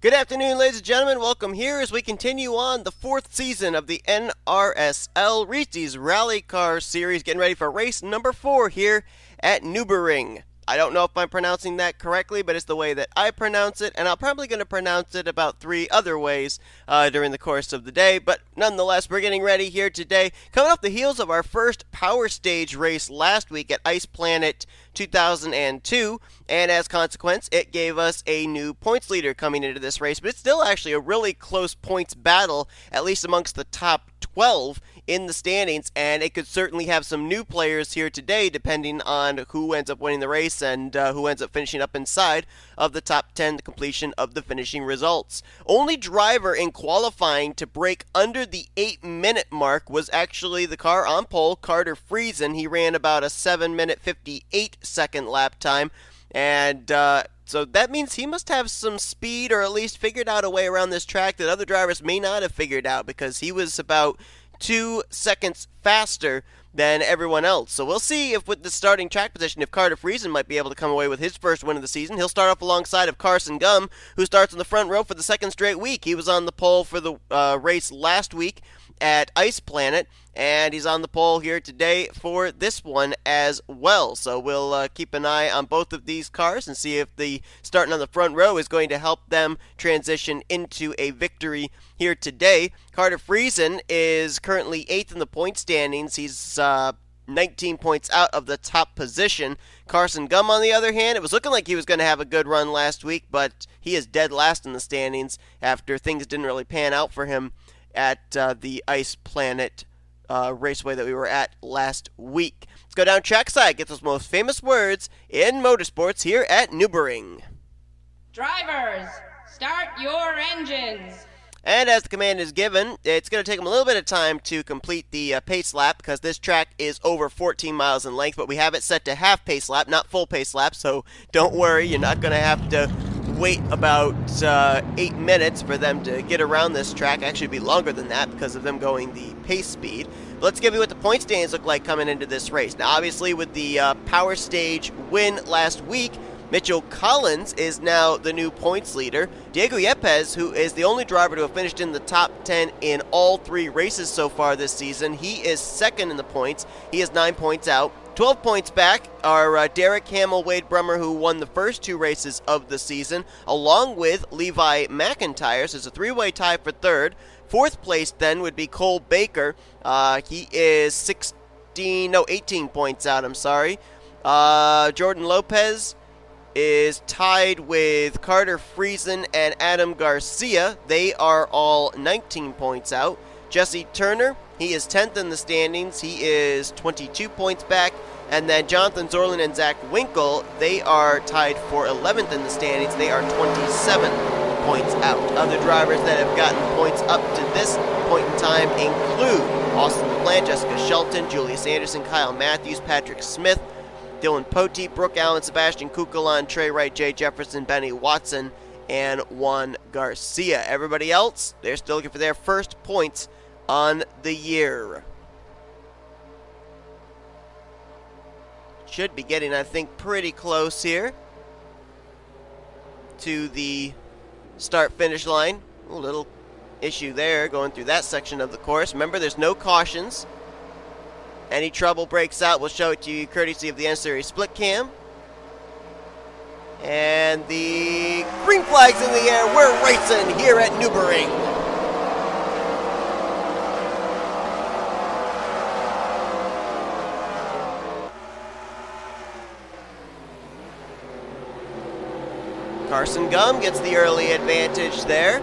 Good afternoon, ladies and gentlemen. Welcome here as we continue on the fourth season of the NRSL Reese's Rally Car Series, getting ready for race number 4 here at Nurburgring. I don't know if I'm pronouncing that correctly, but it's the way that I pronounce it, and I'm probably going to pronounce it about 3 other ways during the course of the day. But nonetheless, we're getting ready here today, coming off the heels of our first Power Stage race last week at Ice Planet 2002, and as a consequence, it gave us a new points leader coming into this race. But it's still actually a really close points battle, at least amongst the top 12 in the standings, and it could certainly have some new players here today depending on who ends up winning the race and who ends up finishing up inside of the top 10, the completion of the finishing results. Only driver in qualifying to break under the 8-minute mark was actually the car on pole, Carter Friesen. He ran about a 7-minute 58-second lap time, and so that means he must have some speed, or at least figured out a way around this track that other drivers may not have figured out, because he was about 2 seconds faster than everyone else. So we'll see if with the starting track position, if Carter Friesen might be able to come away with his first win of the season. He'll start off alongside of Carson Gum, who starts in the front row for the second straight week. He was on the pole for the race last week at Ice Planet, and he's on the pole here today for this one as well. So we'll keep an eye on both of these cars and see if the starting on the front row is going to help them transition into a victory here today. Carter Friesen is currently 8th in the point standings. He's 19 points out of the top position. Carson Gum, on the other hand, it was looking like he was going to have a good run last week, but he is dead last in the standings after things didn't really pan out for him at the Ice Planet raceway that we were at last week. Let's go down trackside, get those most famous words in motorsports here at Nurburgring. Drivers, start your engines. And as the command is given, it's going to take them a little bit of time to complete the pace lap, because this track is over 14 miles in length, but we have it set to half pace lap, not full pace lap, so don't worry, you're not going to have to wait about 8 minutes for them to get around this track. Actually, it'd be longer than that because of them going the pace speed. But let's give you what the point standings look like coming into this race. Now, obviously, with the Power Stage win last week, Mitchell Collins is now the new points leader. Diego Yepez, who is the only driver to have finished in the top 10 in all 3 races so far this season, he is second in the points. He is 9 points out. 12 points back are Derek Hamill, Wade Brummer, who won the first 2 races of the season, along with Levi McIntire. So it's a 3-way tie for third. 4th place then would be Cole Baker. He is 18 points out, I'm sorry. Jordan Lopez is tied with Carter Friesen and Adam Garcia. They are all 19 points out. Jesse Turner, he is 10th in the standings. He is 22 points back. And then Jonathan Zoerlein and Z Winkle, they are tied for 11th in the standings. They are 27 points out. Other drivers that have gotten points up to this point in time include Austin LaPlante, Jessica Shelton, Julius Anderson, K Mathews, Patrick Smith, Dylan Poteet, Brooke Allen, Sebastian Cucalon, T Wright, J Jefferson, Benny Watson, and Juan Garcia. Everybody else, they're still looking for their first points on the year. Should be getting, I think, pretty close here to the start-finish line. A little issue there going through that section of the course. Remember, there's no cautions. Any trouble breaks out, we'll show it to you courtesy of the N-Series split cam. And the green flag's in the air. We're racing here at Nurburgring. Carson Gum gets the early advantage there.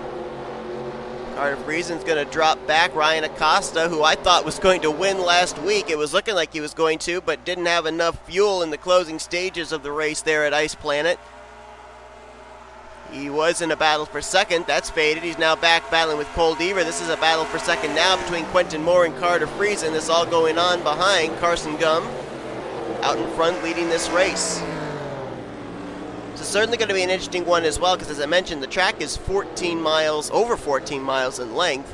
Carter Friesen's going to drop back. Ryan Acosta, who I thought was going to win last week, it was looking like he was going to, but didn't have enough fuel in the closing stages of the race there at Ice Planet. He was in a battle for second. That's faded. He's now back battling with Cole Deaver. This is a battle for second now between Quentin Moore and Carter Friesen. This all going on behind Carson Gum, out in front leading this race. It's certainly going to be an interesting one as well, because as I mentioned, the track is over 14 miles in length.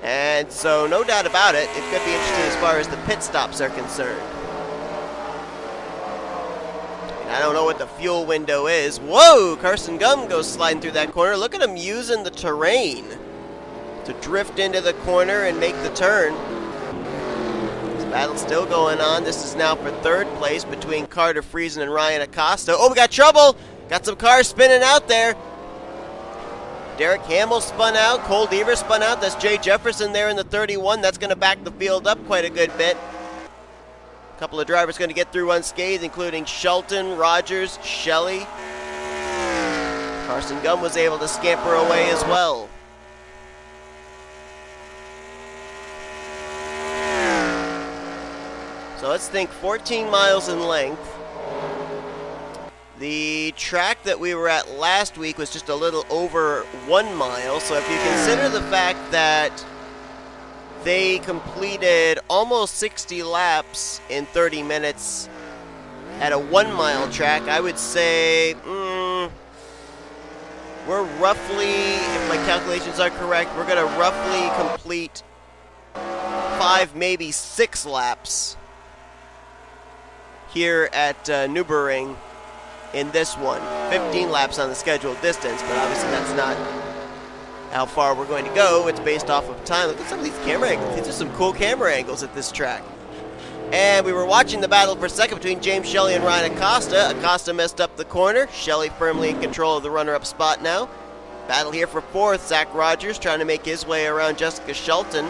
And so no doubt about it, it could be interesting as far as the pit stops are concerned. I don't know what the fuel window is. Whoa! Carson Gum goes sliding through that corner. Look at him using the terrain to drift into the corner and make the turn. This battle's still going on. This is now for third place between Carter Friesen and Ryan Acosta. Oh, we got trouble! Got some cars spinning out there. Derek Hamill spun out. Cole Deaver spun out. That's J Jefferson there in the 31. That's going to back the field up quite a good bit. A couple of drivers going to get through unscathed, including Shelton, Rogers, Shelly. Carson Gum was able to scamper away as well. So let's think 14 miles in length. The track that we were at last week was just a little over 1 mile. So if you consider the fact that they completed almost 60 laps in 30 minutes at a 1 mile track, I would say we're roughly, if my calculations are correct, we're going to roughly complete 5, maybe 6 laps here at Nurburgring in this one. 15 laps on the scheduled distance, but obviously that's not how far we're going to go. It's based off of time. Look at some of these camera angles. These are some cool camera angles at this track. And we were watching the battle for second between James Shelly and Ryan Acosta. Acosta messed up the corner. Shelly firmly in control of the runner-up spot now. Battle here for fourth. Zach Rogers trying to make his way around Jessica Shelton.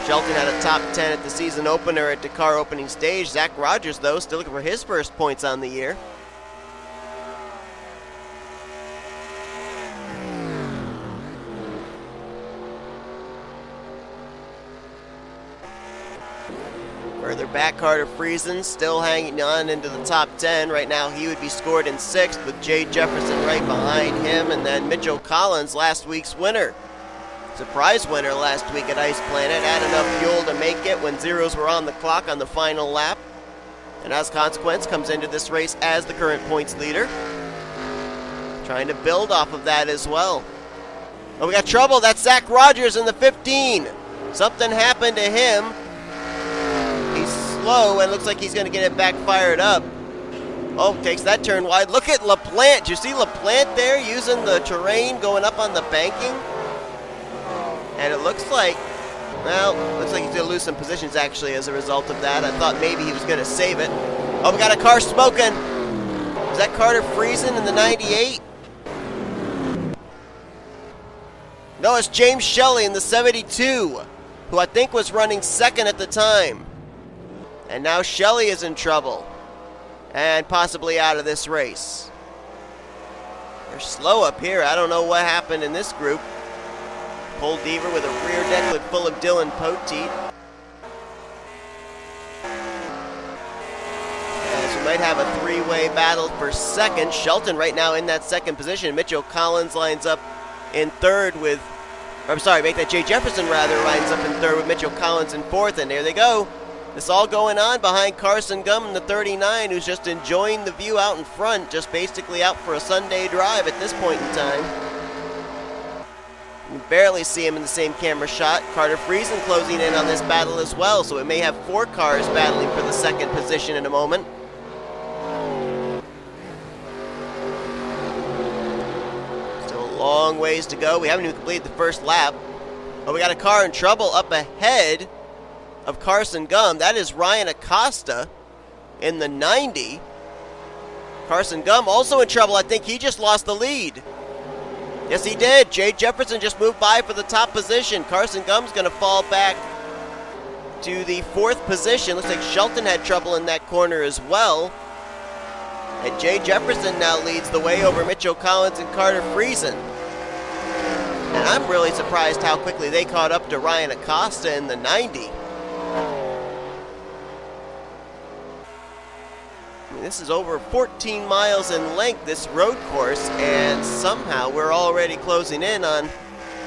Shelton had a top 10 at the season opener at Dakar opening stage. Zach Rogers, though, still looking for his first points on the year. Further back, Carter Friesen still hanging on into the top 10. Right now, he would be scored in 6th with J Jefferson right behind him. And then Mitchell Collins, last week's winner. Surprise winner last week at Ice Planet. Had enough fuel to make it when zeros were on the clock on the final lap. And as a consequence, comes into this race as the current points leader. Trying to build off of that as well. Oh, we got trouble. That's Zach Rogers in the 15. Something happened to him. Slow, and looks like he's going to get it back fired up. Oh, takes that turn wide. Look at LaPlante. Do you see LaPlante there using the terrain going up on the banking? And it looks like, well, looks like he's going to lose some positions actually as a result of that. I thought maybe he was going to save it. Oh, we got a car smoking. Is that Carter Friesen in the 98? No, it's James Shelly in the 72, who I think was running second at the time. And now Shelly is in trouble and possibly out of this race. They're slow up here. I don't know what happened in this group. Cole Deaver with a rear decklet full of Dylan Poteet. As we might have a three-way battle for second. Shelton right now in that second position. Mitchell Collins lines up in third with, I'm sorry, make that J Jefferson rather lines up in third with Mitchell Collins in fourth. And there they go. This all going on behind Carson Gum in the 39, who's just enjoying the view out in front, just basically out for a Sunday drive at this point in time. You can barely see him in the same camera shot. Carter Friesen closing in on this battle as well, so it may have 4 cars battling for the second position in a moment. Still a long ways to go. We haven't even completed the first lap. But we got a car in trouble up ahead of Carson Gum. That is Ryan Acosta in the 90. Carson Gum also in trouble. I think he just lost the lead. Yes, he did. J Jefferson just moved by for the top position. Carson Gum's going to fall back to the 4th position. Looks like Shelton had trouble in that corner as well. And J Jefferson now leads the way over Mitchell Collins and Carter Friesen. And I'm really surprised how quickly they caught up to Ryan Acosta in the 90. This is over 14 miles in length, this road course, and somehow we're already closing in on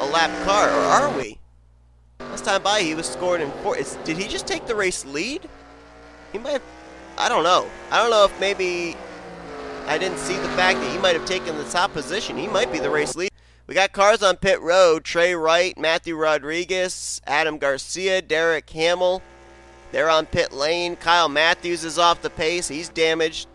a lap car, or are we? Last time by, he was scored in 4th. Did he just take the race lead? He might have, I don't know. I don't know if maybe I didn't see the fact that he might have taken the top position. He might be the race lead. We got cars on pit road. T Wright, Matthew Rodriguez, Adam Garcia, Derek Hamill. They're on pit lane. Kyle Mathews is off the pace. He's damaged.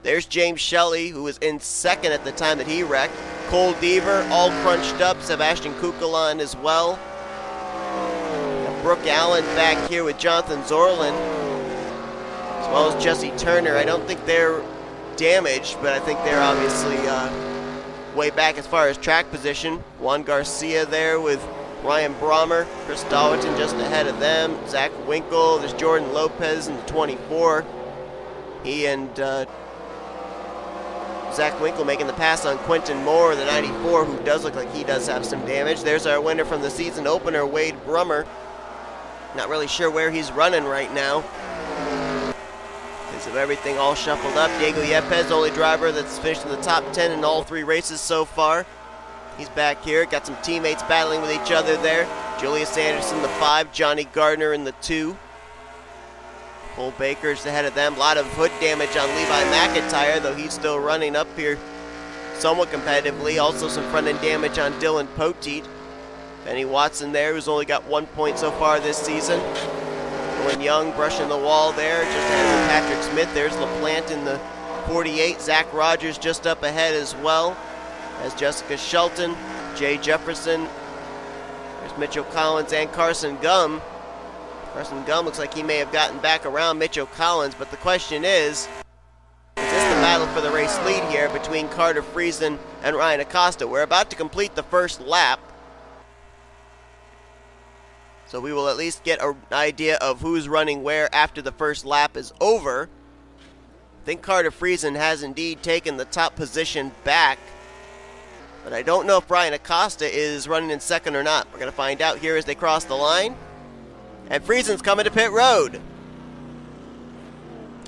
There's J Shelly, who was in second at the time that he wrecked. Cole Deaver, all crunched up. Sebastian Cucalon as well. Brooke Allen back here with Jonathan Zoerlein, as well as Jesse Turner. I don't think they're damaged, but I think they're obviously way back as far as track position. Juan Garcia there with Ryan Brommer. Chris Dollerton just ahead of them. Z Winkle. There's Jordan Lopez in the 24. He and Z Winkle making the pass on Quentin Moore, the 94, who does look like he does have some damage. There's our winner from the season opener, Wade Brummer. Not really sure where he's running right now because of everything all shuffled up. D Yepez, only driver that's finished in the top 10 in all 3 races so far. He's back here. Got some teammates battling with each other there. Julius Anderson, the 5. J Gardner in the 2. Cole Baker's ahead of them. A lot of hood damage on Levi McIntire, though he's still running up here somewhat competitively. Also some front-end damage on Dylan Poteet. Benny Watson there, who's only got 1 point so far this season. Owen Young brushing the wall there, just ahead of Patrick Smith. There's LaPlante in the 48. Zach Rogers just up ahead as well as Jessica Shelton, J Jefferson. There's Mitchell Collins and Carson Gum. Carson Gum looks like he may have gotten back around Mitchell Collins, but the question is this the battle for the race lead here between Carter Friesen and Ryan Acosta? We're about to complete the first lap, so we will at least get an idea of who's running where after the first lap is over. I think Carter Friesen has indeed taken the top position back, but I don't know if Ryan Acosta is running in second or not. We're going to find out here as they cross the line. And Friesen's coming to pit road.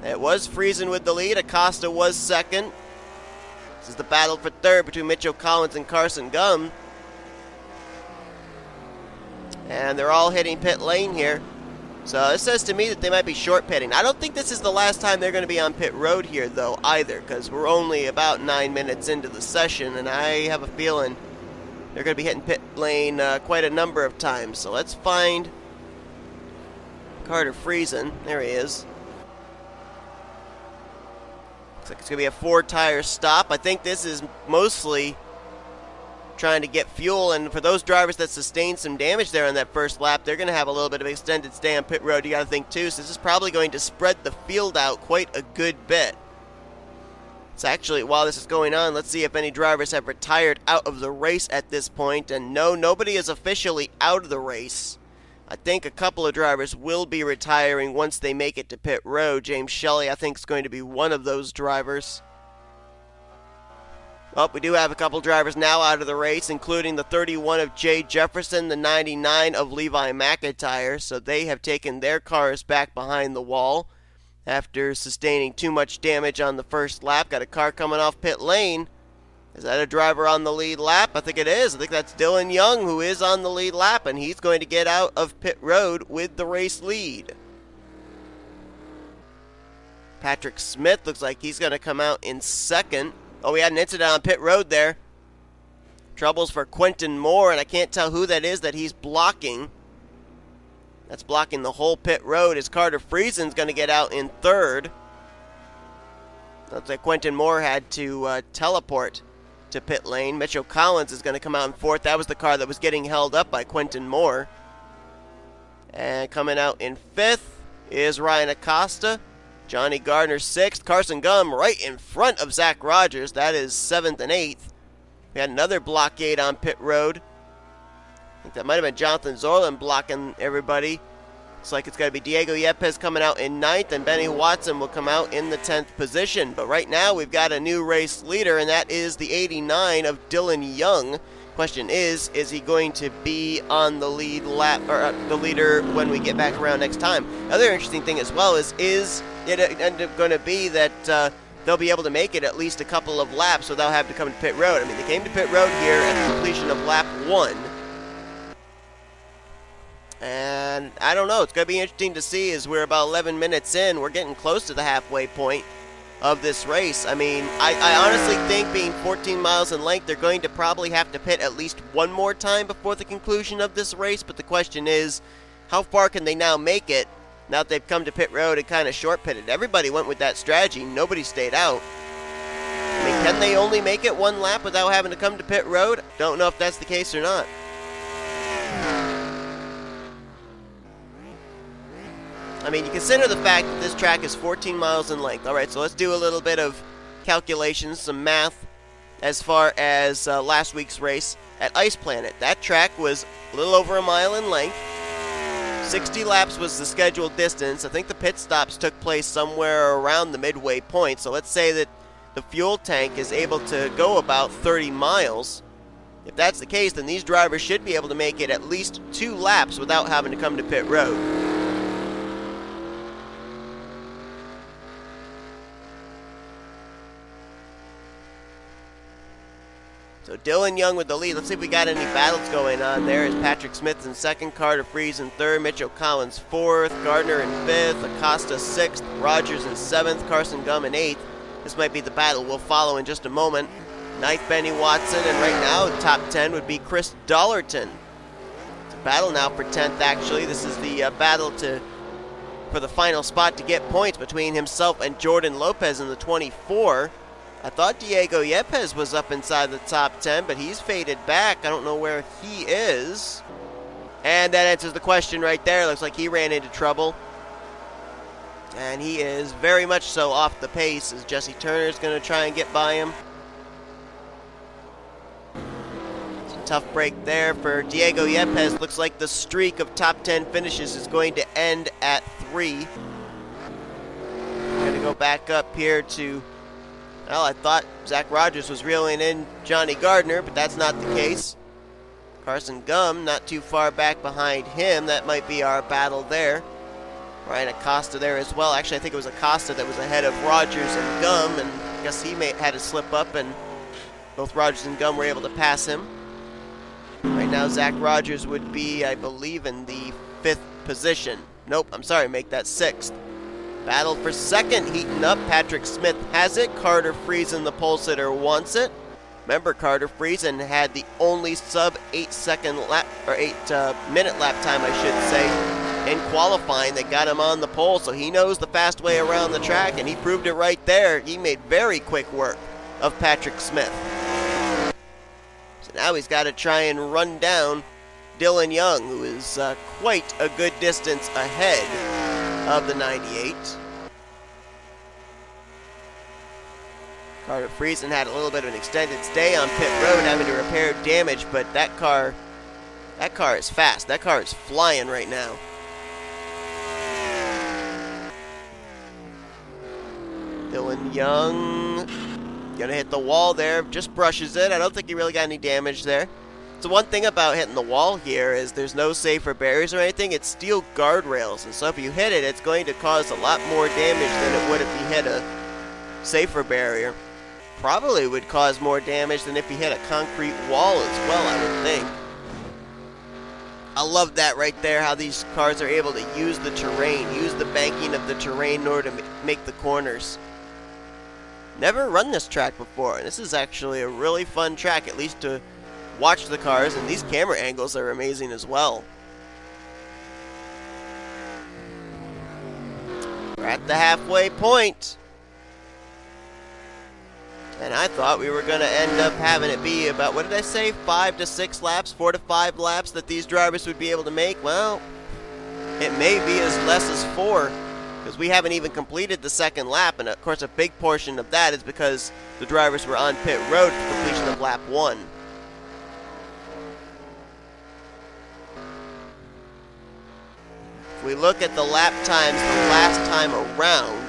It was Friesen with the lead. Acosta was second. This is the battle for third between Mitchell Collins and Carson Gum. And they're all hitting pit lane here. So this says to me that they might be short pitting. I don't think this is the last time they're going to be on pit road here, though, either, because we're only about 9 minutes into the session, and I have a feeling they're going to be hitting pit lane quite a number of times. So let's find Carter Friesen. There he is. Looks like it's going to be a 4-tire stop. I think this is mostly trying to get fuel, and for those drivers that sustained some damage there on that first lap, they're going to have a little bit of extended stay on pit road, you got to think too, so this is probably going to spread the field out quite a good bit. It's actually, while this is going on, let's see if any drivers have retired out of the race at this point, and no, nobody is officially out of the race. I think a couple of drivers will be retiring once they make it to pit road. J Shelly, I think, is going to be one of those drivers. Oh, we do have a couple drivers now out of the race, including the 31 of J Jefferson, the 99 of Levi McIntire. So they have taken their cars back behind the wall after sustaining too much damage on the first lap. Got a car coming off pit lane. Is that a driver on the lead lap? I think it is. I think that's Dylan Young, who is on the lead lap, and he's going to get out of pit road with the race lead. Patrick Smith looks like he's going to come out in second. Oh, we had an incident on pit road there. Troubles for Quentin Moore, and I can't tell who that is that he's blocking. That's blocking the whole pit road as Carter Friesen's going to get out in third. Looks like Quentin Moore had to teleport to pit lane. Mitchell Collins is going to come out in fourth. That was the car that was getting held up by Quentin Moore. And coming out in fifth is Ryan Acosta. J Gardner 6th. Carson Gum right in front of Zach Rogers. That is 7th and 8th. We had another blockade on pit road. I think that might have been Jonathan Zoerlein blocking everybody. Looks like it's going to be D Yepez coming out in 9th, and Benny Watson will come out in the 10th position. But right now we've got a new race leader, and that is the 89 of Dylan Young. Question is he going to be on the lead lap, or the leader when we get back around next time? Another interesting thing as well is it end up going to be that they'll be able to make it at least a couple of laps without having to come to pit road. I mean, they came to pit road here at the completion of lap 1. And I don't know, it's going to be interesting to see as we're about 11 minutes in. We're getting close to the halfway point of this race. I mean, I honestly think being 14 miles in length, they're going to probably have to pit at least one more time before the conclusion of this race. But the question is, how far can they now make it now that they've come to pit road and kind of short pitted? Everybody went with that strategy. Nobody stayed out. Can they only make it one lap without having to come to pit road? Don't know if that's the case or not. I mean, you consider the fact that this track is 14 miles in length. All right, so let's do a little bit of calculations, some math as far as last week's race at Ice Planet. That track was a little over a mile in length. 60 laps was the scheduled distance. I think the pit stops took place somewhere around the midway point. So let's say that the fuel tank is able to go about 30 miles. If that's the case, then these drivers should be able to make it at least 2 laps without having to come to pit road. So Dylan Young with the lead. Let's see if we got any battles going on there. As Patrick Smith in second, Carter Friesen third, Mitchell Collins fourth, Gardner in fifth, Acosta sixth, Rogers in seventh, Carson Gum in eighth. This might be the battle we'll follow in just a moment. Ninth, Benny Watson, and right now top 10 would be Chris Dollerton. It's a battle now for 10th, actually. This is the battle for the final spot to get points between himself and Jordan Lopez in the 24. I thought Diego Yepez was up inside the top 10, but he's faded back. I don't know where he is. And that answers the question right there. Looks like he ran into trouble. And he is very much so off the pace as Jesse Turner's going to try and get by him. It's a tough break there for Diego Yepez. Looks like the streak of top 10 finishes is going to end at 3. We're going to go back up here to... Well, I thought Zach Rogers was reeling in Johnny Gardner, but that's not the case. Carson Gum not too far back behind him. That might be our battle there. Ryan Acosta there as well. Actually, I think it was Acosta that was ahead of Rogers and Gum, and I guess he had to slip up, and both Rogers and Gum were able to pass him. Right now, Zach Rogers would be, I believe, in the 5th position. Nope, I'm sorry, make that 6th. Battle for second heating up. Patrick Smith has it. Carter Friesen, the pole sitter, wants it. Remember, Carter Friesen had the only sub 8-second lap, or 8-minute lap time, I should say, in qualifying that got him on the pole. So he knows the fast way around the track, and he proved it right there. He made very quick work of Patrick Smith. So now he's got to try and run down Dylan Young, who is quite a good distance ahead of the 98. Carter Friesen had a little bit of an extended stay on pit road, having to repair damage, but that car is fast. That car is flying right now. Dylan Young gonna hit the wall there, just brushes it. I don't think he really got any damage there. So one thing about hitting the wall here is there's no safer barriers or anything. It's steel guardrails, and so if you hit it, it's going to cause a lot more damage than it would if you hit a safer barrier. Probably would cause more damage than if you hit a concrete wall as well, I would think. I love that right there, how these cars are able to use the terrain, use the banking of the terrain in order to make the corners. Never run this track before, and this is actually a really fun track, at least to watch the cars, and these camera angles are amazing as well. We're at the halfway point. And I thought we were going to end up having it be about, what did I say, 5 to 6 laps, 4 to 5 laps that these drivers would be able to make? Well, it may be as less as 4, because we haven't even completed the second lap, and of course a big portion of that is because the drivers were on pit road for completion of lap 1. If we look at the lap times the last time around,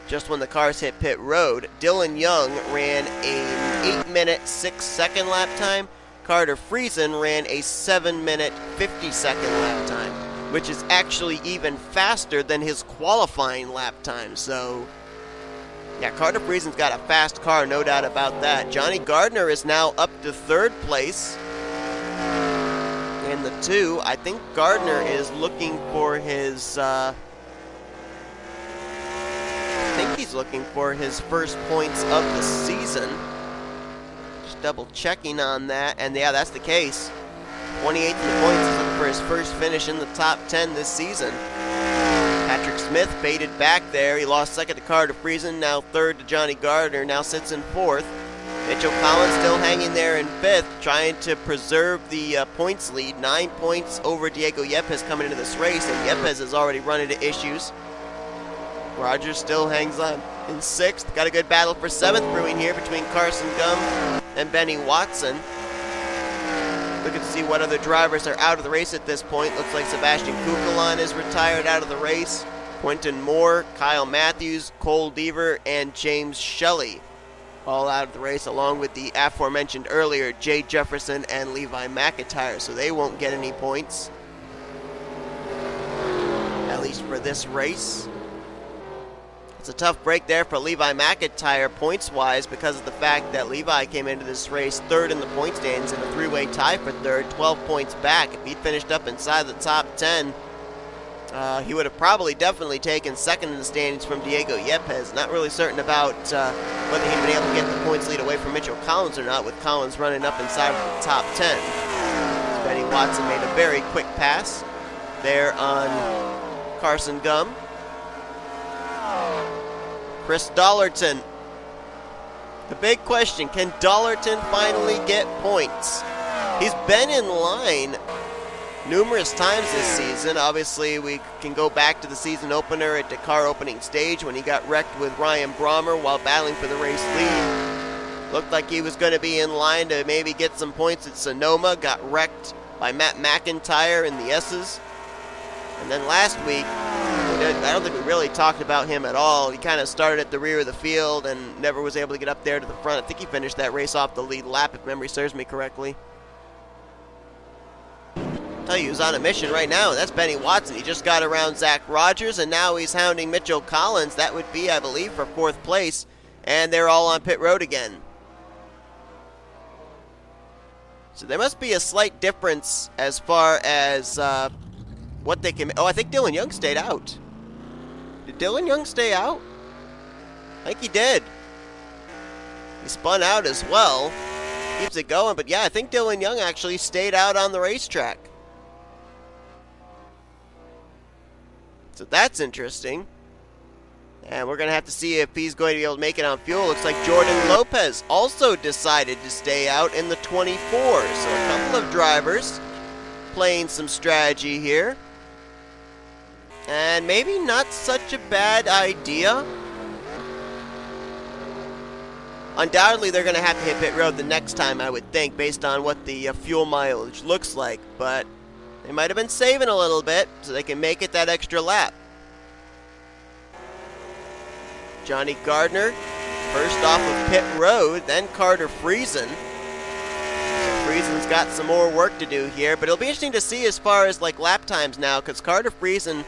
just when the cars hit pit road, Dylan Young ran an 8-minute 6-second lap time. Carter Friesen ran a 7-minute 50-second lap time, which is actually even faster than his qualifying lap time. So, yeah, Carter Friesen's got a fast car, no doubt about that. Johnny Gardner is now up to 3rd place in the 2. I think Gardner is looking for his... I think he's looking for his first points of the season. Just double checking on that, and yeah, that's the case. 28th in the points. He's looking for his first finish in the top 10 this season. Patrick Smith faded back there. He lost second to Carter Friesen, now third to J Gardner, now sits in fourth. Mitchell Collins still hanging there in fifth, trying to preserve the points lead. 9 points over Diego Yepez coming into this race, and Yepez has already run into issues. Rogers still hangs on in sixth. Got a good battle for seventh brewing here between Carson Gum and Benny Watson. Looking to see what other drivers are out of the race at this point. Looks like Sebastian Cucalon is retired out of the race. Quentin Moore, Kyle Mathews, Cole Deaver, and James Shelly all out of the race, along with the aforementioned earlier J Jefferson and Levi McIntire, so they won't get any points, at least for this race. It's a tough break there for Levi McIntire points-wise because of the fact that Levi came into this race third in the point standings in a three-way tie for third, 12 points back. If he'd finished up inside the top 10, he would have probably definitely taken second in the standings from Diego Yepez. Not really certain about whether he'd been able to get the points lead away from Mitchell Collins or not, with Collins running up inside of the top 10. Benny Watson made a very quick pass there on Carson Gum. Chris Dollerton. The big question, can Dollerton finally get points? He's been in line numerous times this season. Obviously, we can go back to the season opener at Dakar opening stage when he got wrecked with Ryan Brommer while battling for the race lead. Looked like he was going to be in line to maybe get some points at Sonoma. Got wrecked by M McIntire in the S's. And then last week, I don't think we really talked about him at all. He kind of started at the rear of the field and never was able to get up there to the front. I think he finished that race off the lead lap, if memory serves me correctly. I'll tell you, he's on a mission right now, and that's Benny Watson. He just got around Zach Rogers, and now he's hounding Mitchell Collins. That would be, I believe, for fourth place, and they're all on pit road again. So there must be a slight difference as far as what they can... Oh, I think Dylan Young stayed out. Did Dylan Young stay out? I think he did. He spun out as well. Keeps it going, but yeah, I think Dylan Young actually stayed out on the racetrack. So that's interesting. And we're going to have to see if he's going to be able to make it on fuel. Looks like Jordan Lopez also decided to stay out in the 24. So a couple of drivers playing some strategy here. And maybe not such a bad idea. Undoubtedly, they're going to have to hit pit road the next time, I would think, based on what the fuel mileage looks like. But they might have been saving a little bit so they can make it that extra lap. J Gardner, first off of pit road, then Carter Friesen. So Friesen's got some more work to do here, but it'll be interesting to see as far as like lap times now, because Carter Friesen,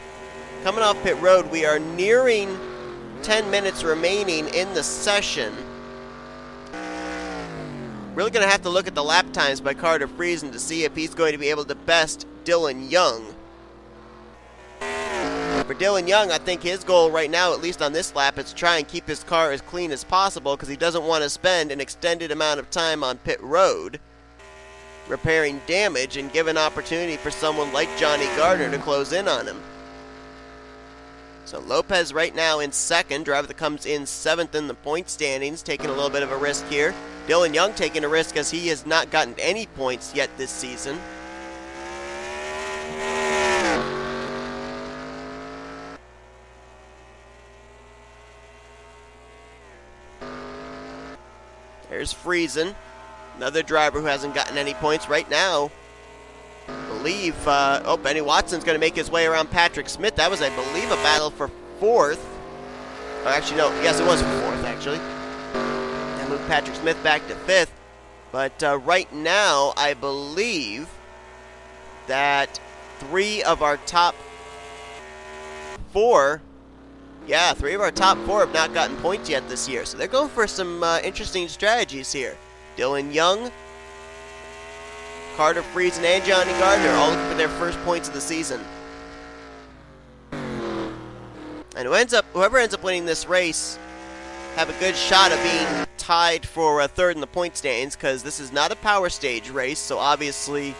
coming off pit road, we are nearing 10 minutes remaining in the session. Really going to have to look at the lap times by Carter Friesen to see if he's going to be able to best Dylan Young. For Dylan Young, I think his goal right now, at least on this lap, is to try and keep his car as clean as possible because he doesn't want to spend an extended amount of time on pit road repairing damage and give an opportunity for someone like J Gardner to close in on him. So Lopez right now in second, driver that comes in seventh in the point standings, taking a little bit of a risk here. Dylan Young taking a risk as he has not gotten any points yet this season. There's Friesen, another driver who hasn't gotten any points right now. I believe, Benny Watson's going to make his way around Patrick Smith. That was, I believe, a battle for fourth. Oh, actually, no. Yes, it was for fourth, actually. That moved Patrick Smith back to fifth. But right now, I believe that three of our top four have not gotten points yet this year. So they're going for some interesting strategies here. Dylan Young, Carter Friesen, and J Gardner all looking for their first points of the season. And whoever ends up winning this race have a good shot of being tied for third in the point standings, because this is not a power stage race, so obviously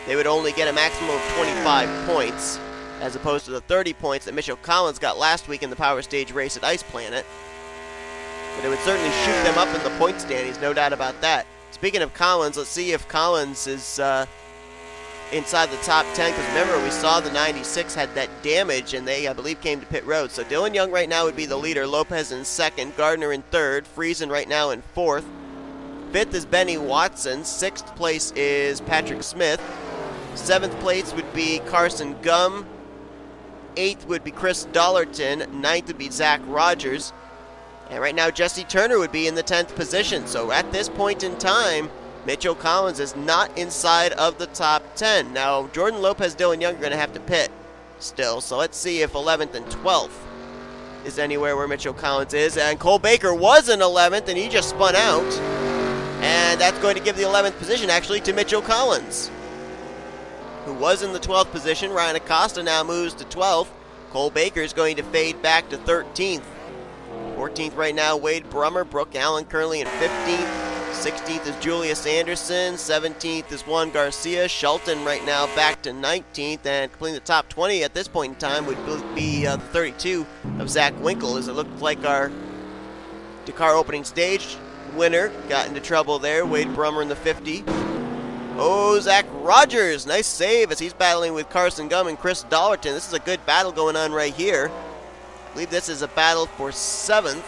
they would only get a maximum of 25 points. as opposed to the 30 points that Mitchell Collins got last week in the Power Stage race at Ice Planet. But it would certainly shoot them up in the point standings, no doubt about that. Speaking of Collins, let's see if Collins is inside the top 10, because remember, we saw the 96 had that damage, and they, I believe, came to pit road. So Dylan Young right now would be the leader, Lopez in second, Gardner in third, Friesen right now in fourth. Fifth is Benny Watson, sixth place is Patrick Smith, seventh place would be Carson Gum, eighth would be Chris Dollerton, ninth would be Zach Rogers, and right now Jesse Turner would be in the 10th position. So at this point in time, Mitchell Collins is not inside of the top 10. Now, Jordan Lopez, Dylan Young are going to have to pit still. So let's see if 11th and 12th is anywhere where Mitchell Collins is. And Cole Baker was in 11th, and he just spun out. And that's going to give the 11th position, actually, to Mitchell Collins, who was in the 12th position. Ryan Acosta now moves to 12th. Cole Baker is going to fade back to 13th. 14th right now, Wade Brummer. Brooke Allen currently in 15th. 16th is Julius Anderson. 17th is Juan Garcia. Shelton right now back to 19th. And completing the top 20 at this point in time would be the 32 of Zach Winkle, as it looked like our Dakar opening stage winner got into trouble there. Wade Brummer in the 50. Oh, Zach Rogers. Nice save as he's battling with Carson Gum and Chris Dollerton. This is a good battle going on right here. I believe this is a battle for 7th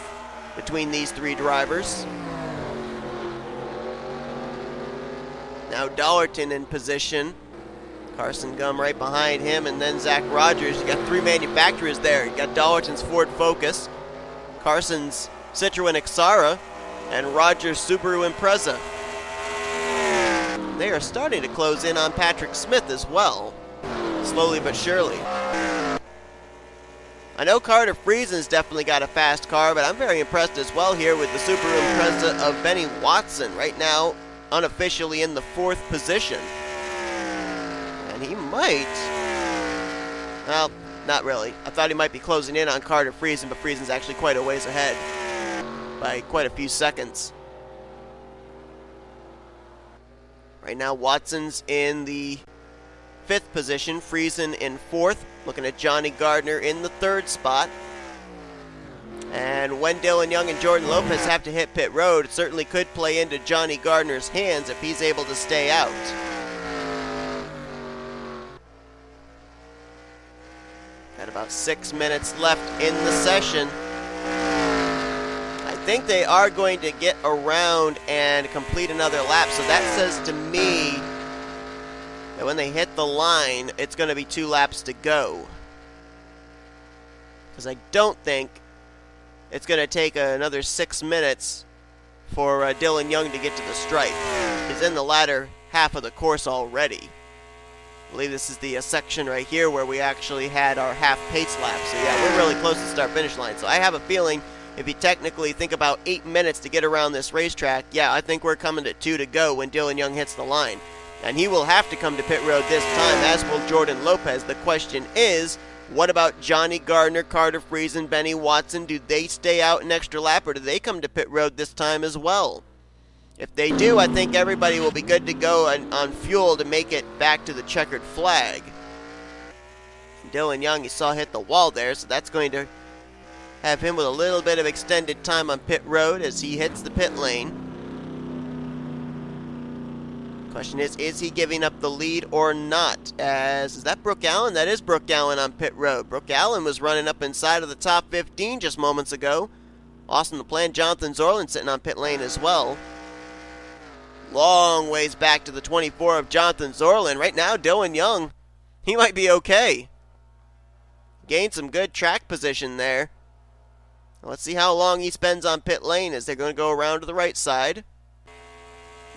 between these three drivers. Now Dollerton in position. Carson Gum right behind him, and then Zach Rogers. You got three manufacturers there. You got Dollerton's Ford Focus, Carson's Citroen Xara, and Rogers' Subaru Impreza. They are starting to close in on Patrick Smith as well, slowly but surely. I know Carter Friesen's definitely got a fast car, but I'm very impressed as well here with the Subaru Impreza of Benny Watson, right now unofficially in the 4th position. And he might, well, not really. I thought he might be closing in on Carter Friesen, but Friesen's actually quite a ways ahead by quite a few seconds. Right now, Watson's in the 5th position, Friesen in 4th. Looking at Johnny Gardner in the 3rd spot. And when Dylan Young and Jordan Lopez have to hit pit road, it certainly could play into Johnny Gardner's hands if he's able to stay out. Got about 6 minutes left in the session. I think they are going to get around and complete another lap, so that says to me that when they hit the line, it's going to be 2 laps to go. Because I don't think it's going to take another 6 minutes for Dylan Young to get to the stripe. He's in the latter half of the course already. I believe this is the section right here where we actually had our half pace lap. So yeah, we're really close to the start-finish line. So I have a feeling if you technically think about 8 minutes to get around this racetrack, yeah, I think we're coming to 2 to go when Dylan Young hits the line. And he will have to come to pit road this time, as will Jordan Lopez. The question is, what about Johnny Gardner, Carter Friesen, Benny Watson? Do they stay out an extra lap, or do they come to pit road this time as well? If they do, I think everybody will be good to go on fuel to make it back to the checkered flag. Dylan Young, you saw hit the wall there, so that's going to have him with a little bit of extended time on pit road as he hits the pit lane. Question is he giving up the lead or not? Is that Brooke Allen? That is Brooke Allen on pit road. Brooke Allen was running up inside of the top 15 just moments ago. Austin LaPlante, Jonathan Zoerlein sitting on pit lane as well. Long ways back to the 24 of Jonathan Zoerlein. Right now, Dylan Young, he might be okay. Gained some good track position there. Let's see how long he spends on pit lane as they're going to go around to the right side.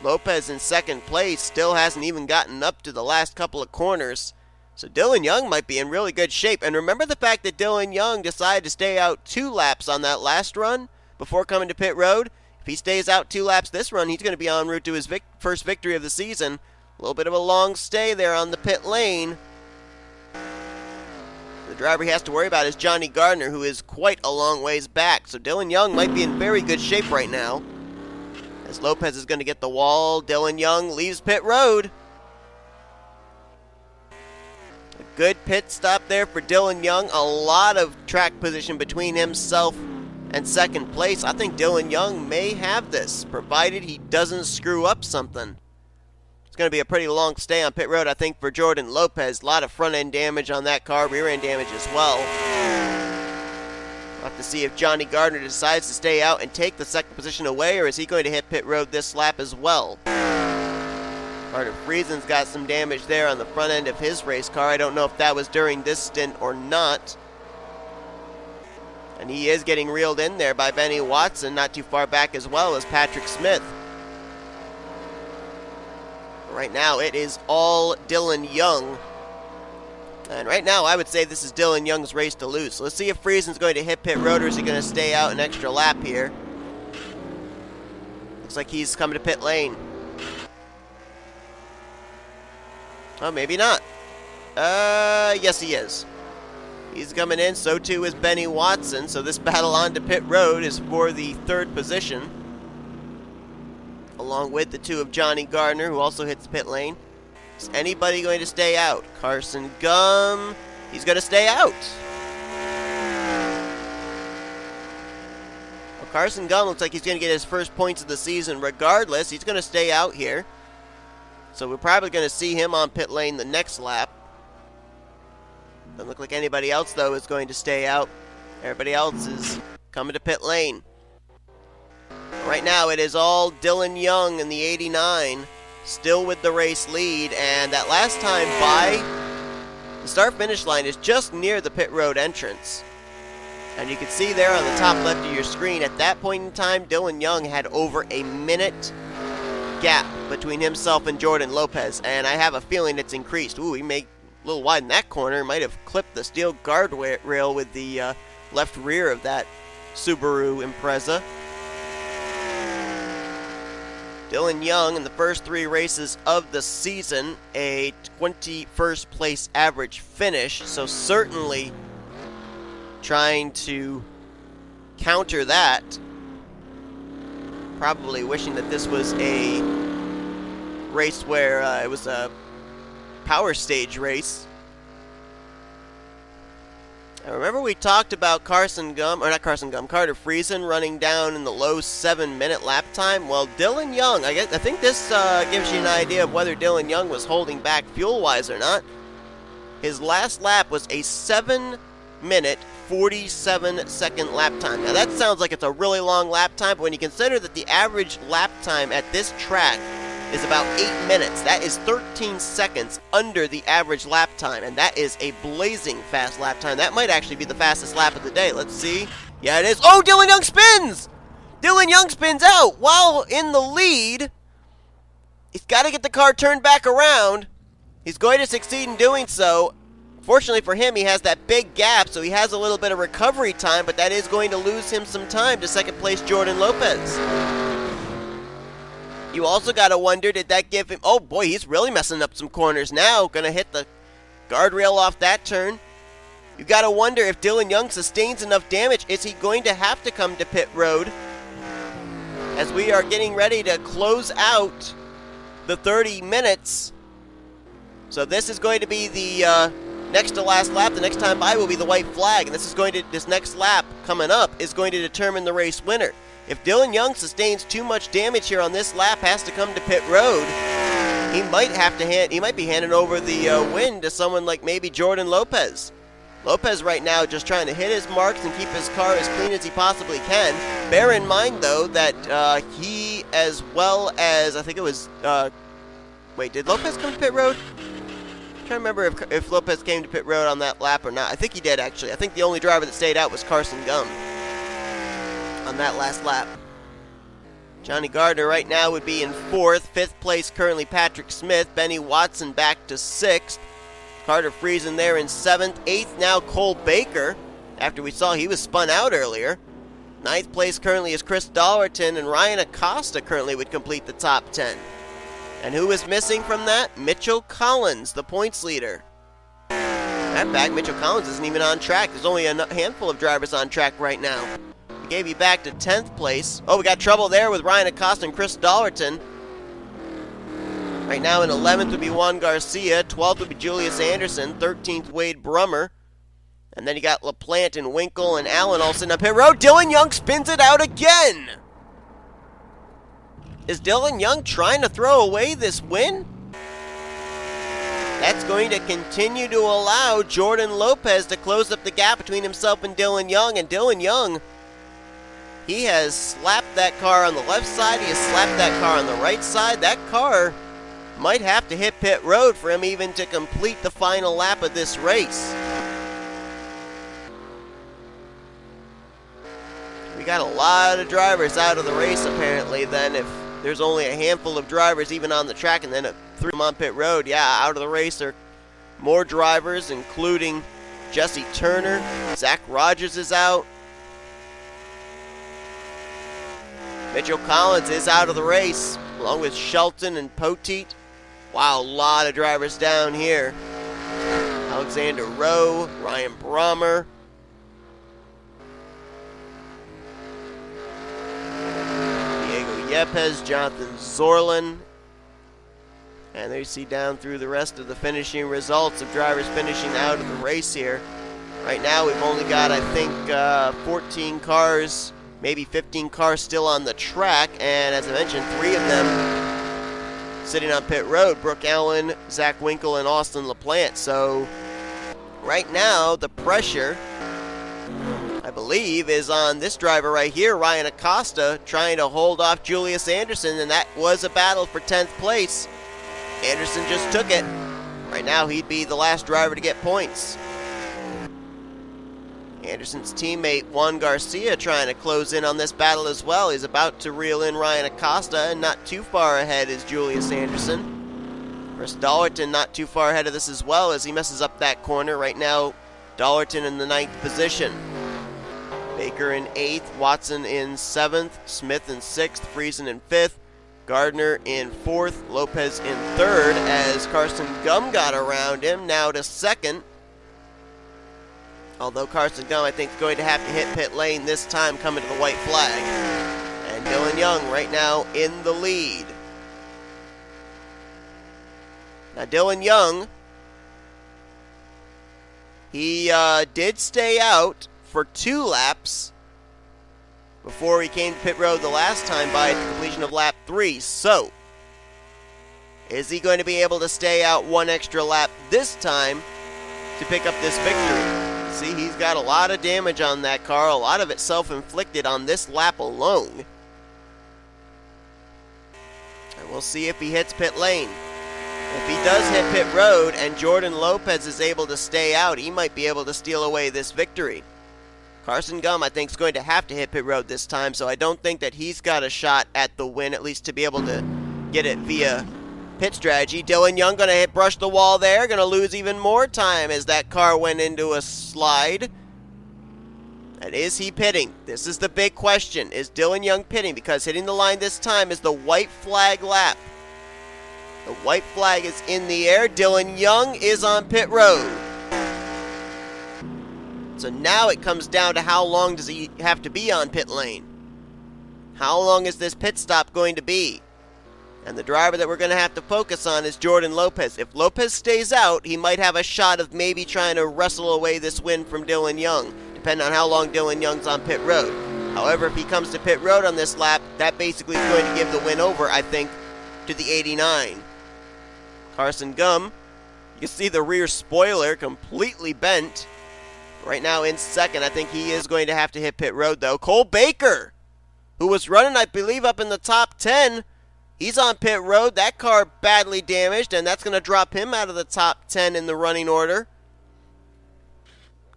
Lopez in 2nd place, still hasn't even gotten up to the last couple of corners. So Dylan Young might be in really good shape. And remember the fact that Dylan Young decided to stay out 2 laps on that last run before coming to pit road? If he stays out 2 laps this run, he's going to be en route to his first victory of the season. A little bit of a long stay there on the pit lane. The driver he has to worry about is Johnny Gardner, who is quite a long ways back. So Dylan Young might be in very good shape right now. As Lopez is going to get the wall, Dylan Young leaves pit road. Good pit stop there for Dylan Young. A lot of track position between himself and second place. I think Dylan Young may have this, provided he doesn't screw up something. It's going to be a pretty long stay on pit road, I think, for Jordan Lopez. A lot of front-end damage on that car, rear-end damage as well. We'll have to see if Johnny Gardner decides to stay out and take the second position away, or is he going to hit pit road this lap as well? Carter Friesen's got some damage there on the front end of his race car. I don't know if that was during this stint or not. And he is getting reeled in there by Benny Watson, not too far back as well as Patrick Smith. Right now, it is all Dylan Young. And right now, I would say this is Dylan Young's race to lose. So let's see if Friesen's going to hit pit road, or is he going to stay out an extra lap here? Looks like he's coming to pit lane. Oh, maybe not. Yes, he is. He's coming in, so too is Benny Watson. So this battle on to pit road is for the third position, along with the two of Johnny Gardner, who also hits pit lane. Is anybody going to stay out? Carson Gum, he's going to stay out. Well, Carson Gum looks like he's going to get his first points of the season regardless. He's going to stay out here. So we're probably going to see him on pit lane the next lap. Doesn't look like anybody else, though, is going to stay out. Everybody else is coming to pit lane. Right now, it is all Dylan Young in the 89, still with the race lead. And that last time by, the start-finish line is just near the pit road entrance. And you can see there on the top left of your screen, at that point in time, Dylan Young had over a minute gap between himself and Jordan Lopez. And I have a feeling it's increased. Ooh, he may a little wide in that corner. Might have clipped the steel guardrail with the left rear of that Subaru Impreza. Dylan Young in the first three races of the season, a 21st place average finish, so certainly trying to counter that. Probably wishing that this was a race where it was a power stage race. I remember we talked about Carter Friesen running down in the low 7-minute lap time. Well, Dylan Young, I think this gives you an idea of whether Dylan Young was holding back fuel-wise or not. His last lap was a 7-minute, 47-second lap time. Now that sounds like it's a really long lap time, but when you consider that the average lap time at this track is about 8 minutes. That is 13 seconds under the average lap time, and that is a blazing fast lap time. That might actually be the fastest lap of the day. Let's see. Yeah, it is. Oh, Dylan Young spins! Dylan Young spins out while in the lead. He's got to get the car turned back around. He's going to succeed in doing so. Fortunately for him, he has that big gap, so he has a little bit of recovery time, but that is going to lose him some time to second place Jordan Lopez. You also got to wonder, did that give him... Oh, boy, he's really messing up some corners now. Going to hit the guardrail off that turn. You got to wonder if Dylan Young sustains enough damage. Is he going to have to come to pit road? As we are getting ready to close out the 30 minutes. So this is going to be the next to last lap. The next time by will be the white flag. And this next lap coming up is going to determine the race winner. If Dylan Young sustains too much damage here on this lap, has to come to pit road, he might be handing over the win to someone like maybe Jordan Lopez. Lopez right now just trying to hit his marks and keep his car as clean as he possibly can. Bear in mind, though, that he, as well as, I think it was, wait, did Lopez come to pit road? I'm trying to remember if Lopez came to pit road on that lap or not. I think he did, actually. I think the only driver that stayed out was Carson Gum on that last lap. Johnny Gardner right now would be in 4th. 5th place currently Patrick Smith. Benny Watson back to 6th. Carter Friesen there in 7th. 8th now Cole Baker, after we saw he was spun out earlier. 9th place currently is Chris Dollerton, and Ryan Acosta currently would complete the top 10. And who is missing from that? Mitchell Collins, the points leader. Matter of fact, Mitchell Collins isn't even on track. There's only a handful of drivers on track right now. Gave you back to 10th place. Oh, we got trouble there with Ryan Acosta and Chris Dollerton. Right now in 11th would be Juan Garcia, 12th would be Julius Anderson, 13th Wade Brummer. And then you got LaPlante and Winkle and Allan all sitting up pit road. Dylan Young spins it out again. Is Dylan Young trying to throw away this win? That's going to continue to allow Jordan Lopez to close up the gap between himself and Dylan Young. And Dylan Young, he has slapped that car on the left side. He has slapped that car on the right side. That car might have to hit pit road for him even to complete the final lap of this race. We got a lot of drivers out of the race apparently then, if there's only a handful of drivers even on the track and then three of them on pit road. Yeah, out of the race are more drivers, including Jesse Turner. Zach Rogers is out. Mitchell Collins is out of the race, along with Shelton and Poteet. Wow, a lot of drivers down here. Alexander Rowe, Ryan Brommer. Yepez, Jonathan Zoerlein. And there you see down through the rest of the finishing results of drivers finishing out of the race here. Right now we've only got, I think, 14 cars, maybe 15 cars still on the track. And as I mentioned, 3 of them sitting on pit road. Brooke Allen, Zach Winkle, and Austin LaPlante. So right now the pressure, I believe, is on this driver right here, Ryan Acosta, trying to hold off Julius Anderson, and that was a battle for 10th place. Anderson just took it. Right now, he'd be the last driver to get points. Anderson's teammate, Juan Garcia, trying to close in on this battle as well. He's about to reel in Ryan Acosta, and not too far ahead is Julius Anderson. C Dollerton not too far ahead of this as well as he messes up that corner. Right now, Dollerton in the 9th position. Baker in 8th, Watson in 7th, Smith in 6th, Friesen in 5th, Gardner in 4th, Lopez in 3rd as Carson Gum got around him, now to 2nd. Although Carson Gum, I think, is going to have to hit pit lane this time coming to the white flag. And Dylan Young right now in the lead. Now Dylan Young, he did stay out for 2 laps before he came to pit road the last time by the completion of lap 3. So, is he going to be able to stay out 1 extra lap this time to pick up this victory? See, he's got a lot of damage on that car, a lot of it self-inflicted on this lap alone. And we'll see if he hits pit lane. If he does hit pit road and Jordan Lopez is able to stay out, he might be able to steal away this victory. Carson Gum, I think, is going to have to hit pit road this time, so I don't think that he's got a shot at the win, at least to be able to get it via pit strategy. Dylan Young going to brush the wall there, going to lose even more time as that car went into a slide. And is he pitting? This is the big question. Is Dylan Young pitting? Because hitting the line this time is the white flag lap. The white flag is in the air. Dylan Young is on pit road. So now it comes down to how long does he have to be on pit lane? How long is this pit stop going to be? And the driver that we're going to have to focus on is Jordan Lopez. If Lopez stays out, he might have a shot of maybe trying to wrestle away this win from Dylan Young, depending on how long Dylan Young's on pit road. However, if he comes to pit road on this lap, that basically is going to give the win over, I think, to the 89. Carson Gum, you see the rear spoiler completely bent. Right now in 2nd, I think he is going to have to hit pit road, though. Cole Baker, who was running, I believe, up in the top 10, he's on pit road. That car badly damaged, and that's going to drop him out of the top 10 in the running order.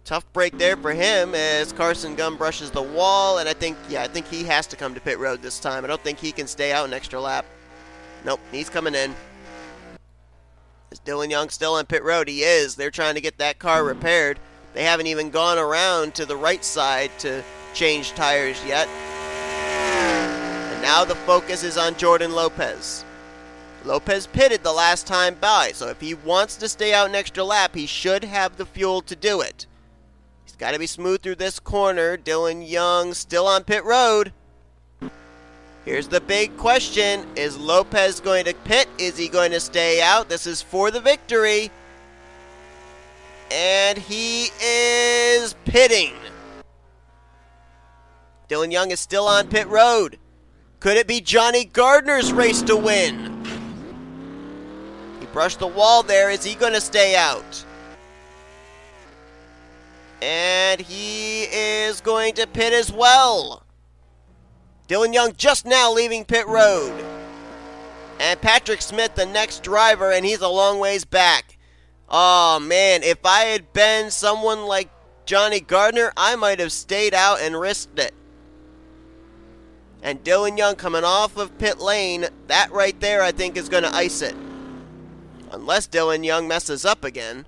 Tough break there for him as Carson Gum brushes the wall, and I think he has to come to pit road this time. I don't think he can stay out an extra lap. Nope, he's coming in. Is Dylan Young still on pit road? He is. They're trying to get that car repaired. They haven't even gone around to the right side to change tires yet. And now the focus is on Jordan Lopez. Lopez pitted the last time by, so if he wants to stay out an extra lap, he should have the fuel to do it. He's got to be smooth through this corner. Dylan Young still on pit road. Here's the big question. Is Lopez going to pit? Is he going to stay out? This is for the victory. And he is pitting. Dylan Young is still on pit road. Could it be Johnny Gardner's race to win? He brushed the wall there. Is he going to stay out? And he is going to pit as well. Dylan Young just now leaving pit road. And Patrick Smith, the next driver, and he's a long ways back. Oh, man, if I had been someone like Johnny Gardner, I might have stayed out and risked it. And Dylan Young coming off of pit lane, that right there I think is going to ice it. Unless Dylan Young messes up again.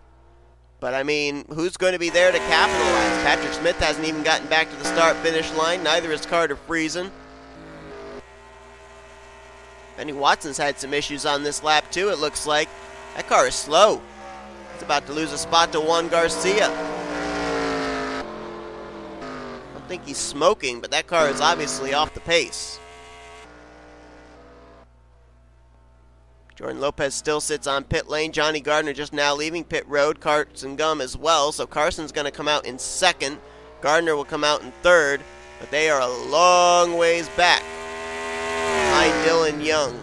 But, I mean, who's going to be there to capitalize? Patrick Smith hasn't even gotten back to the start-finish line. Neither is Carter Friesen. Benny Watson's had some issues on this lap, too, it looks like. That car is slow. It's about to lose a spot to Juan Garcia. I don't think he's smoking, but that car is obviously off the pace. Jordan Lopez still sits on pit lane. Johnny Gardner just now leaving pit road. Carson Gum as well. So Carson's going to come out in second. Gardner will come out in third. But they are a long ways back behind Dylan Young.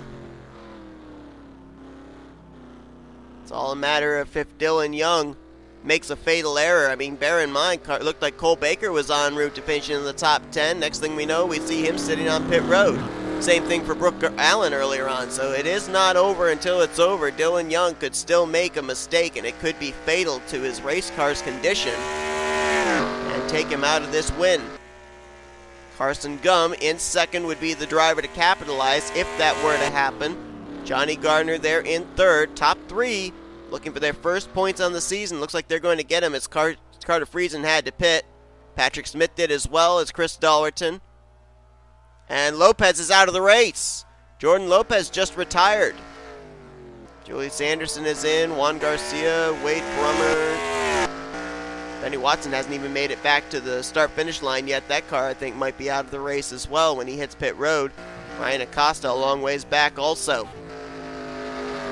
It's all a matter of if Dylan Young makes a fatal error. I mean, bear in mind, it looked like Cole Baker was en route to finishing in the top 10. Next thing we know, we see him sitting on pit road. Same thing for B Allan earlier on. So it is not over until it's over. Dylan Young could still make a mistake, and it could be fatal to his race car's condition and take him out of this win. Carson Gum in second would be the driver to capitalize if that were to happen. Johnny Gardner there in third. Top three looking for their first points on the season. Looks like they're going to get them as Carter Friesen had to pit. Patrick Smith did as well as C Dollerton. And Lopez is out of the race. Jordan Lopez just retired. Julius Anderson is in. Juan Garcia, Wade Brummer. Benny Watson hasn't even made it back to the start-finish line yet. That car, I think, might be out of the race as well when he hits pit road. Ryan Acosta a long ways back also.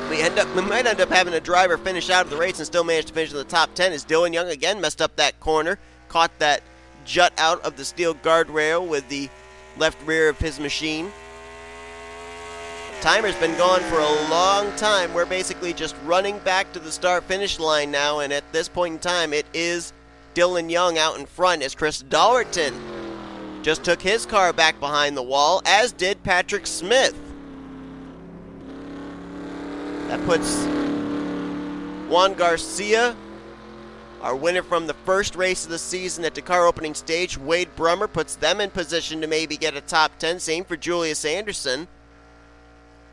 We might end up having a driver finish out of the race and still manage to finish in the top 10 as Dylan Young again messed up that corner. Caught that jut out of the steel guardrail with the left rear of his machine. The timer's been gone for a long time. We're basically just running back to the start-finish line now, and at this point in time, it is Dylan Young out in front as C Dollerton just took his car back behind the wall, as did Patrick Smith. That puts Juan Garcia, our winner from the first race of the season at Dakar opening stage. Wade Brummer puts them in position to maybe get a top 10. Same for Julius Anderson.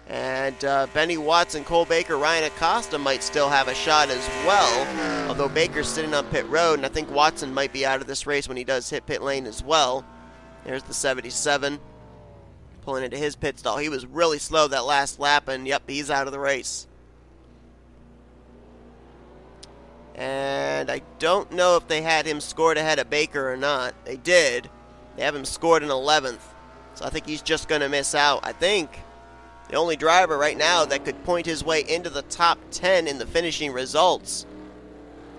And Benny Watson, Cole Baker, Ryan Acosta might still have a shot as well. Although Baker's sitting on pit road, and I think Watson might be out of this race when he does hit pit lane as well. There's the 77. Pulling into his pit stall. He was really slow that last lap, and yep, he's out of the race. And I don't know if they had him scored ahead of Baker or not. They did. They have him scored in 11th. So I think he's just going to miss out. I think the only driver right now that could point his way into the top 10 in the finishing results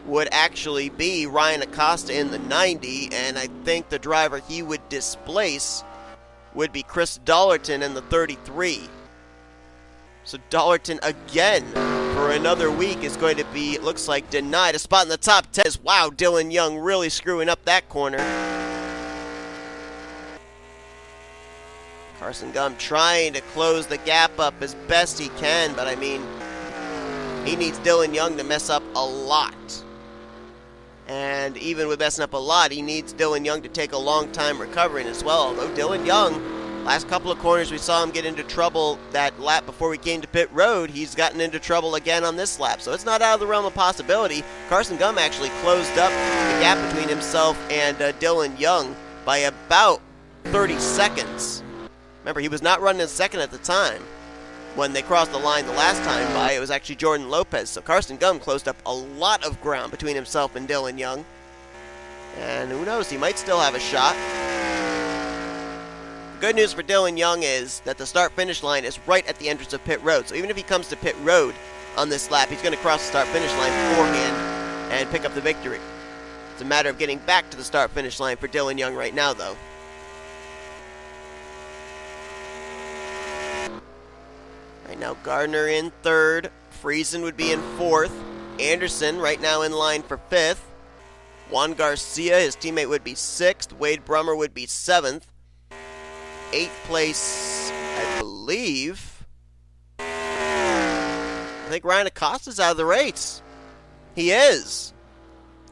would actually be Ryan Acosta in the 90. And I think the driver he would displace would be C Dollerton in the 33. So Dollerton again for another week is going to be, it looks like, denied a spot in the top 10. Wow, Dylan Young really screwing up that corner. Carson Gum trying to close the gap up as best he can, but I mean, he needs Dylan Young to mess up a lot. And even with messing up a lot, he needs Dylan Young to take a long time recovering as well. Although Dylan Young, last couple of corners we saw him get into trouble that lap before we came to pit road. He's gotten into trouble again on this lap. So it's not out of the realm of possibility. Carson Gum actually closed up the gap between himself and Dylan Young by about 30 seconds. Remember, he was not running in second at the time when they crossed the line the last time by. It was actually Jordan Lopez. So Carson Gum closed up a lot of ground between himself and Dylan Young. And who knows, he might still have a shot. Good news for Dylan Young is that the start-finish line is right at the entrance of pit road. So even if he comes to pit road on this lap, he's going to cross the start-finish line beforehand and pick up the victory. It's a matter of getting back to the start-finish line for Dylan Young right now, though. Right now, Gardner in third. Friesen would be in fourth. Anderson right now in line for fifth. Juan Garcia, his teammate, would be sixth. Wade Brummer would be seventh. Eighth place, I believe. I think Ryan Acosta's out of the race. He is.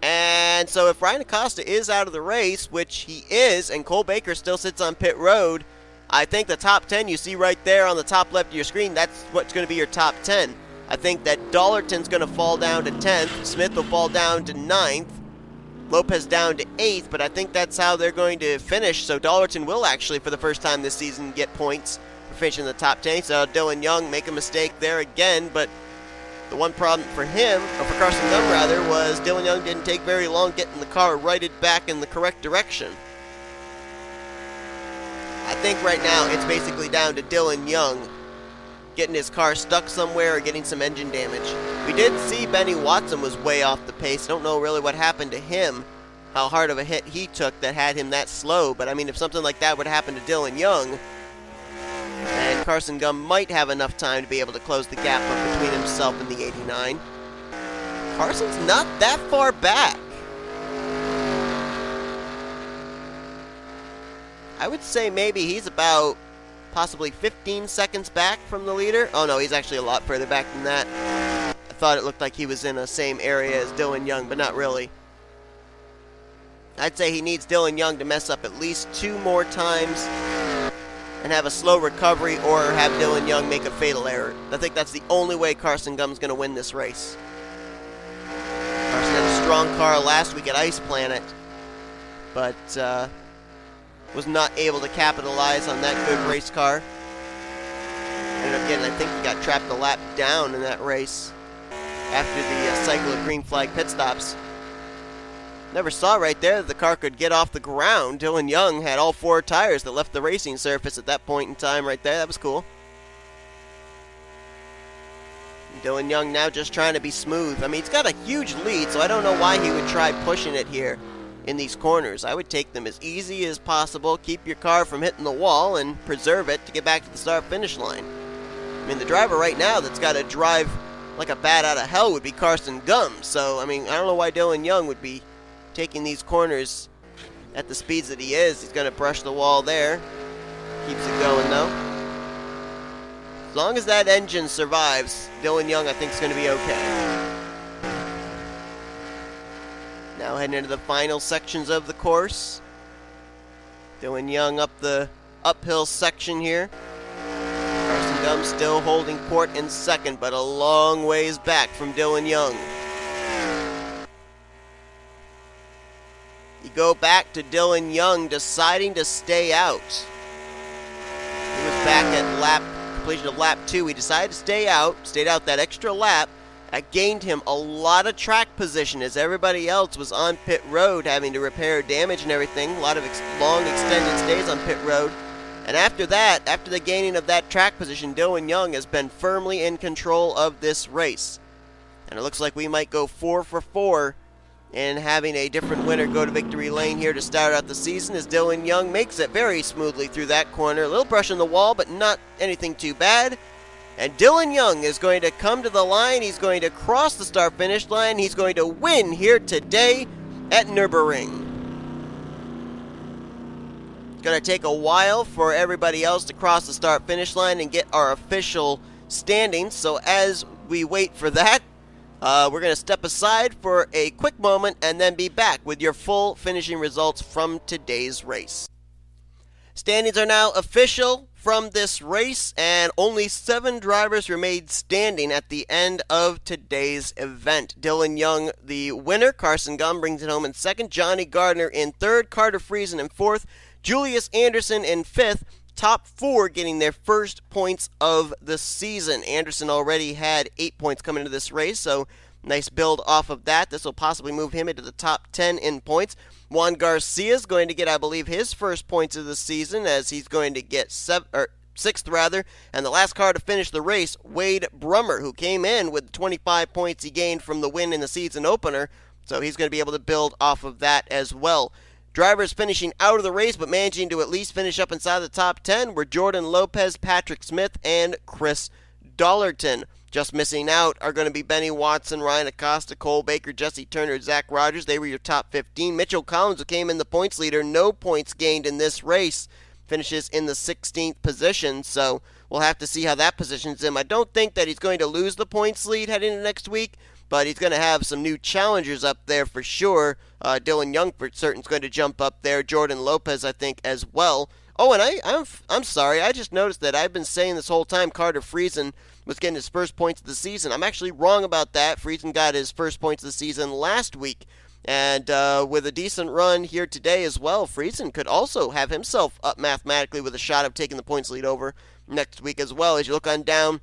And so if Ryan Acosta is out of the race, which he is, and Cole Baker still sits on pit road, I think the top 10 you see right there on the top left of your screen, that's what's going to be your top 10. I think that Dollerton's going to fall down to 10th. Smith will fall down to 9th. Lopez down to 8th, but I think that's how they're going to finish. So Dollerton will actually, for the first time this season, get points for finishing in the top 10. So Dylan Young make a mistake there again, but the one problem for him, or for Carson Gum rather, was Dylan Young didn't take very long getting the car righted back in the correct direction. I think right now it's basically down to Dylan Young getting his car stuck somewhere or getting some engine damage. We did see Benny Watson was way off the pace. Don't know really what happened to him, how hard of a hit he took that had him that slow. But I mean, if something like that would happen to Dylan Young, and Carson Gum might have enough time to be able to close the gap up between himself and the 89. Carson's not that far back. I would say maybe he's about possibly 15 seconds back from the leader. Oh no, he's actually a lot further back than that. I thought it looked like he was in the same area as Dylan Young, but not really. I'd say he needs Dylan Young to mess up at least 2 more times and have a slow recovery, or have Dylan Young make a fatal error. I think that's the only way Carson Gum's going to win this race. Carson had a strong car last week at Ice Planet, but was not able to capitalize on that good race car. Ended up getting, I think he got trapped a lap down in that race after the cycle of green flag pit stops. Never saw right there that the car could get off the ground. Dylan Young had all 4 tires that left the racing surface at that point in time right there. That was cool. Dylan Young now just trying to be smooth. I mean, he's got a huge lead, so I don't know why he would try pushing it here in these corners. I would take them as easy as possible, keep your car from hitting the wall, and preserve it to get back to the start-finish line. I mean, the driver right now that's got to drive like a bat out of hell would be Carson Gum. So, I mean, I don't know why Dylan Young would be taking these corners at the speeds that he is. He's going to brush the wall there. Keeps it going, though. As long as that engine survives, Dylan Young, I think, is going to be okay. Now heading into the final sections of the course. Dylan Young up the uphill section here. Carson Gum still holding court in second, but a long ways back from Dylan Young. You go back to Dylan Young deciding to stay out. He was back at completion of lap 2. He decided to stay out, stayed out that extra lap. That gained him a lot of track position as everybody else was on pit road having to repair damage and everything. A lot of long extended stays on pit road. And after that, after the gaining of that track position, Dylan Young has been firmly in control of this race. And it looks like we might go 4 for 4 in having a different winner go to victory lane here to start out the season, as Dylan Young makes it very smoothly through that corner. A little brush on the wall, but not anything too bad. And Dylan Young is going to come to the line. He's going to cross the start-finish line. He's going to win here today at Nurburgring. It's going to take a while for everybody else to cross the start-finish line and get our official standings. So as we wait for that, we're going to step aside for a quick moment and then be back with your full finishing results from today's race. Standings are now official from this race, and only 7 drivers remained standing at the end of today's event. Dylan Young, the winner. Carson Gum brings it home in second. Johnny Gardner in third. Carter Friesen in fourth. Julius Anderson in fifth. Top 4 getting their first points of the season. Anderson already had 8 points coming into this race, so Nice build off of that. This will possibly move him into the top 10 in points. Juan Garcia is going to get, I believe, his first points of the season, as he's going to get sixth rather. And the last car to finish the race, Wade Brummer, who came in with 25 points he gained from the win in the season opener. So he's going to be able to build off of that as well. Drivers finishing out of the race but managing to at least finish up inside the top 10 were Jordan Lopez, Patrick Smith, and Chris Dollerton. Just missing out are going to be Benny Watson, Ryan Acosta, Cole Baker, Jesse Turner, Zach Rogers. They were your top 15. Mitchell Collins, who came in the points leader, no points gained in this race, finishes in the 16th position. So we'll have to see how that positions him. I don't think that he's going to lose the points lead heading into next week, but he's going to have some new challengers up there for sure. Dylan Young for certain is going to jump up there. Jordan Lopez, I think, as well. Oh, and I'm sorry. I just noticed that I've been saying this whole time Carter Friesen was getting his first points of the season. I'm actually wrong about that. Friesen got his first points of the season last week. And with a decent run here today as well, Friesen could also have himself up mathematically with a shot of taking the points lead over next week as well. As you look on down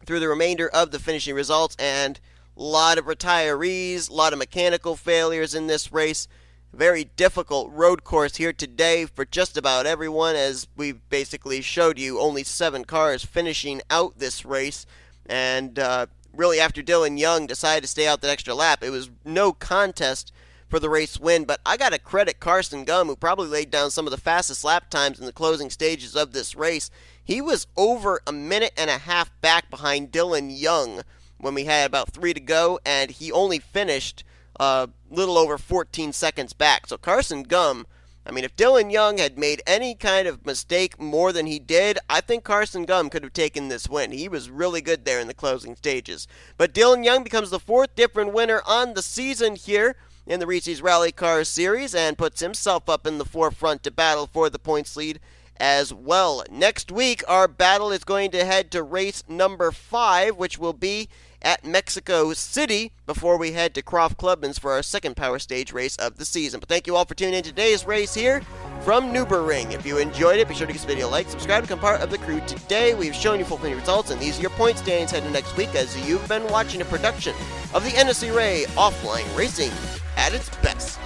through the remainder of the finishing results, and a lot of retirees, a lot of mechanical failures in this race. Very difficult road course here today for just about everyone, as we basically showed you only 7 cars finishing out this race. And really, after Dylan Young decided to stay out that extra lap, it was no contest for the race win. But I got to credit Carson Gum, who probably laid down some of the fastest lap times in the closing stages of this race. He was over a minute and a half back behind Dylan Young when we had about 3 to go, and he only finished a little over 14 seconds back. So Carson Gum, I mean, if Dylan Young had made any kind of mistake more than he did, I think Carson Gum could have taken this win. He was really good there in the closing stages. But Dylan Young becomes the 4th different winner on the season here in the Reese's Rally Car Series, and puts himself up in the forefront to battle for the points lead as well. Next week, our battle is going to head to race number 5, which will be at Mexico City, before we head to Croft Clubman's for our second Power Stage race of the season. But thank you all for tuning in to today's race here from Nurburgring. If you enjoyed it, be sure to give this video a like, subscribe, and become part of the crew today. We've shown you full plenty results, and these are your point standings heading next week, as you've been watching a production of the NRSL Offline Racing at its best.